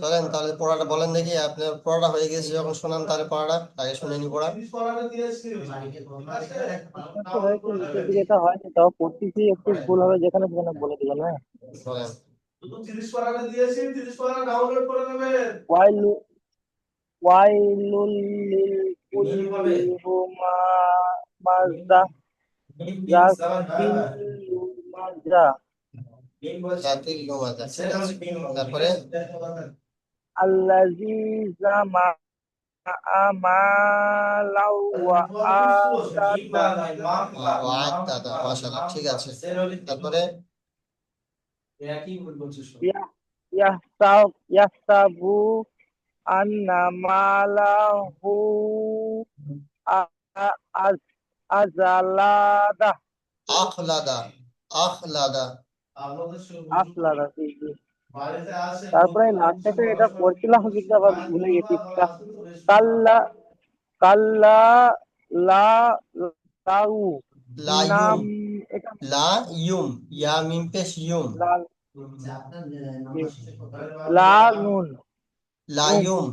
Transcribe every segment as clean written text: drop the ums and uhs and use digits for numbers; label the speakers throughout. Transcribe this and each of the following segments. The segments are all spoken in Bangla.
Speaker 1: চলেন তাহলে পড়াটা বলেন দেখি, আপনার পড়াটা হয়ে গেছে যখন শোনান, তাহলে পড়াটা আগে শুনে নি পড়া।
Speaker 2: তো হয়েছে, নিচের দিকে এটা হয়নি, তাও পড়তেছি, একটু ভুল হবে যেখানে সেখানে বলে দিবেন, হ্যাঁ।
Speaker 1: বলেন।
Speaker 2: ওয়াইলু ওয়াইলুল লিল কুল্লি হুমাযা জাতিল লুমাযা
Speaker 1: জাতির লুমাজা, ঠিক আছে। তারপরে
Speaker 2: আল্লাযী জামাআ মালাও ওয়া আদাদা
Speaker 1: দাদা, মাশাআল্লাহ, ঠিক আছে। তারপরে
Speaker 2: ইয়াহ ইয়াহসাবু আন্না মালাহু আ- আ- আজালাদা
Speaker 1: আখলাদা, আখলাদা।
Speaker 2: আসলাদা, জি, জি। তারপরে লাস্টে এটা পড়ছিলাম কিন্তু আবার ভুলে গেছি। কাল্লা কাল্লা লা লাউ
Speaker 1: লায়ুম,
Speaker 2: নাম, এটা
Speaker 1: লা ইউম, ইয়া মিম পেশ ইউম।
Speaker 2: লাল, জি, লা নুন নুম
Speaker 1: লায়ুম,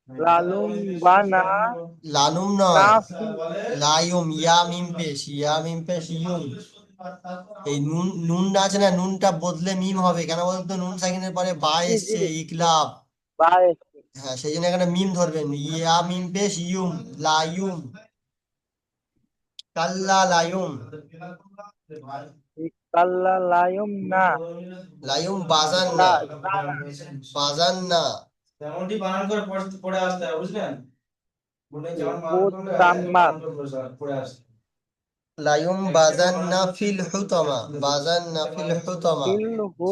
Speaker 2: লালুম বানা
Speaker 1: লানুম নয়,
Speaker 2: নাফি
Speaker 1: লায়ুম, ইয়া মিম পেশ ইউম। এই নুন, নুনটা আছে না, নুনটা বদলে মিম হবে কেন বলতো, নুন সাকিনের পরে বা
Speaker 2: জি, জি,
Speaker 1: এসছে, ইকলাব।
Speaker 2: বাইশ,
Speaker 1: হ্যাঁ, সেই জন্য এখানে মিম ধরবেন, ইয়া মিম পেশ ইউম, লায়ুম, কাল্লা লায়ুম।
Speaker 2: কাল্লা লায়ুম না
Speaker 1: লায়ুম বাজান
Speaker 2: যা
Speaker 1: না,
Speaker 2: যা না,
Speaker 1: বাজান না।
Speaker 2: হু তাম্মাত
Speaker 1: লায়ুম বাজান না ফিল হুতমা, বাজান না ফিল হুতমা।
Speaker 2: ফিল হু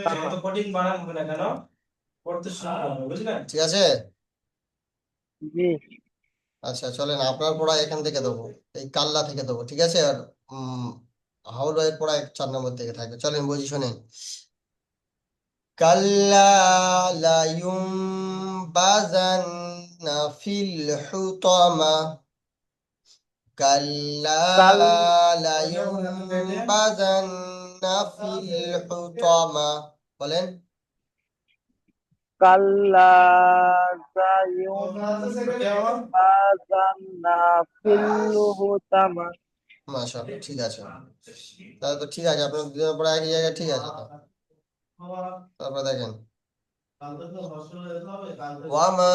Speaker 2: তামা,
Speaker 1: ঠিক আছে।
Speaker 2: জি।
Speaker 1: আচ্ছা চলেন, আপনার পড়া এখান থেকে দেবো, এই কাল্লা থেকে দেবো, ঠিক আছে। আর হাউল ভাইয়ের পড়া 4 নম্বর থেকে থাকবে। চলেন বুঝি শোনেন। কাল্লা লায়ুম বাজান না ফিল হুতমা, কাল্লা
Speaker 2: কাল
Speaker 1: লায়ুনবাযান্না ফিল হুতামা। বলেন।
Speaker 2: কাল্লা জায়ুম বাজান্না ফিল হুতামা।
Speaker 1: মাশাআল্লাহ, ঠিক আছে। তাহলে তো ঠিক আছে, আপনার দুজনের পড়া একই জায়গায়, ঠিক আছে তো। তারপর দেখেন, ওয়ামা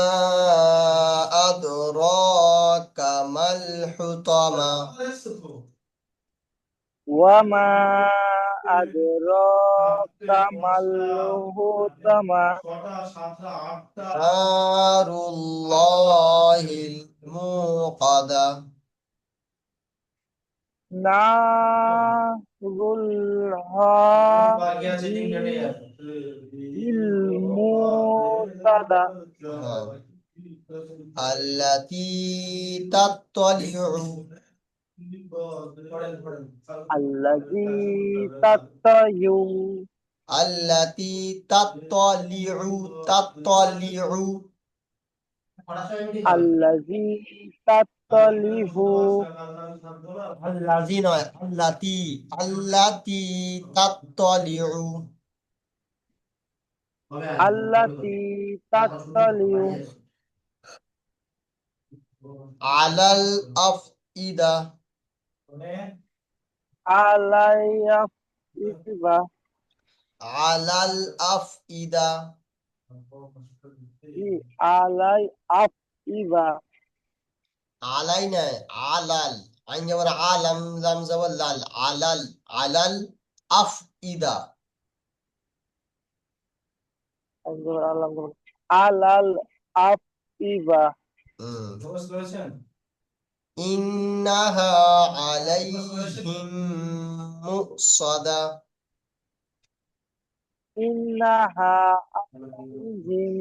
Speaker 1: আদরাকা মাল হুতামা।
Speaker 2: ওয়ামা আদরাকা মাল হুতামা।
Speaker 1: নারুল্লাহিল মুকাদা।
Speaker 2: নারুল হামিল মুসাদা।
Speaker 1: হ্যাঁ। আল্লাতী তাত্তালিউ,
Speaker 2: আল্লাযী তাত্তায়ু
Speaker 1: আল্লাতী তাত্তালিউ, তাত্তালিউ।
Speaker 2: আল্লাযী তাত্তালিহু
Speaker 1: আল্লাযী নয়, আল্লাতী, আল্লাতী তাত্তালিউ।
Speaker 2: আল্লাতী তাত্তালিউ
Speaker 1: আলাল আফইদা,
Speaker 2: আলাইয়া ইবা
Speaker 1: আলাল আফইদা।
Speaker 2: ই আলাই আপ ইবা
Speaker 1: আলাই নয়, আলাল। আইন যেমন আলাম, লাম যেমন লাল, আলাল, আলাল আফইদা।
Speaker 2: আলাল আপ ইবা
Speaker 1: হুম। ইন্নাহা আলাইহিম মুসাদা।
Speaker 2: ইন্নাহা আলাইহিম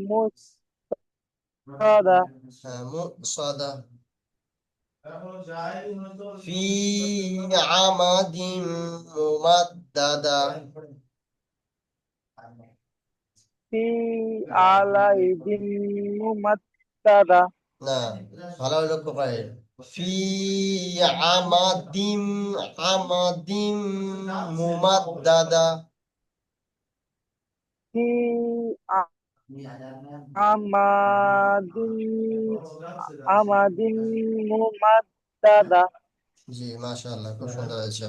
Speaker 2: মুসাদা
Speaker 1: হ্যাঁ, মুসাদা। ফি আমাদিন মুমাদ্দাদা।
Speaker 2: ফি আলাইহিম মুমাত্তাদা।
Speaker 1: না, ভালো লক্ষ্য করেন। ফি আমাদিম আমাদিম মুমাদ্দাদা।
Speaker 2: ফি আমাদিন আমাদিন মুমাদ্দাদা।
Speaker 1: জি, মাশাআল্লাহ, খুব সুন্দর হয়েছে।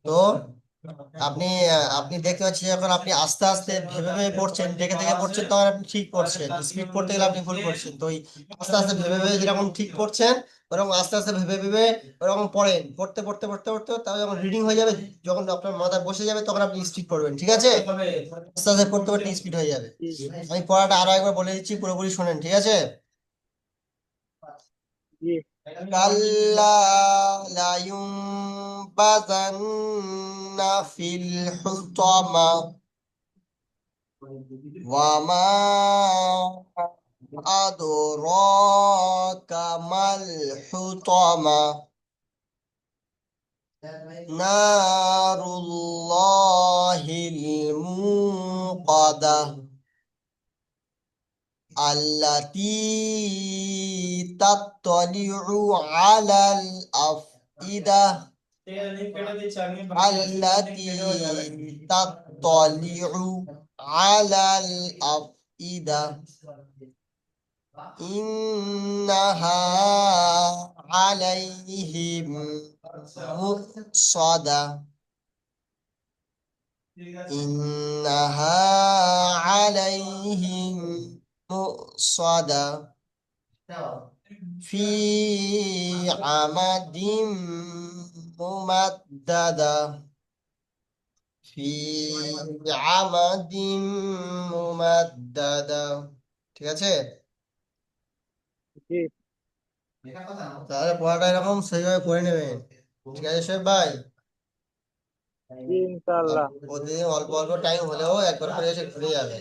Speaker 1: তো আপনি আপনি দেখতে পাচ্ছি এখন আপনি আস্তে আস্তে ভেবে ভেবে পড়ছেন, দেখে দেখে পড়ছেন, তখন আপনি ঠিক পড়ছেন। স্পিড পড়তে গেলে আপনি ভুল পড়ছেন। তো এই আস্তে আস্তে ভেবে ভেবে যেরকম ঠিক পড়ছেন, ওরকম আস্তে আস্তে ভেবে ভেবে ওরকম পড়েন। পড়তে পড়তে পড়তে পড়তে তারপর যখন রিডিং হয়ে যাবে, যখন আপনার মাথায় বসে যাবে, তখন আপনি স্পিড পড়বেন, ঠিক আছে? আস্তে আস্তে পড়তে পড়তে স্পিড হয়ে যাবে।
Speaker 2: জি
Speaker 1: আমি পড়াটা আরো একবার বলে দিচ্ছি, পুরোপুরি শোনেন, ঠিক আছে?
Speaker 2: জি
Speaker 1: كلا لينبذن في الحطمة وما أدراك ما الحطمة نار الله الموقدة التي تطلع على الأفئدة التي تطلع على الأفئدة إنها عليهم مؤصدة إنها عليهم مؤصدة في عمد ممددة في عمد ممددة ঠিক আছে?
Speaker 2: জি
Speaker 1: তাহলে পড়াটা এরকম সেইভাবে পড়ে নেবেন, ঠিক আছে শোয়েব ভাই?
Speaker 2: জি ইনশাআল্লাহ।
Speaker 1: প্রতিদিন অল্প অল্প টাইম হলেও একবার করে এসে ঘুরে যাবে।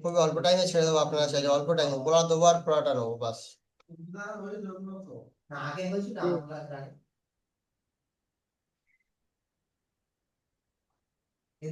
Speaker 1: খুবই অল্প টাইমে ছেড়ে দেবো, আপনারা চাইলে অল্প টাইমে পড়া দেবো আর পড়াটা নেবো, বাস।
Speaker 2: জি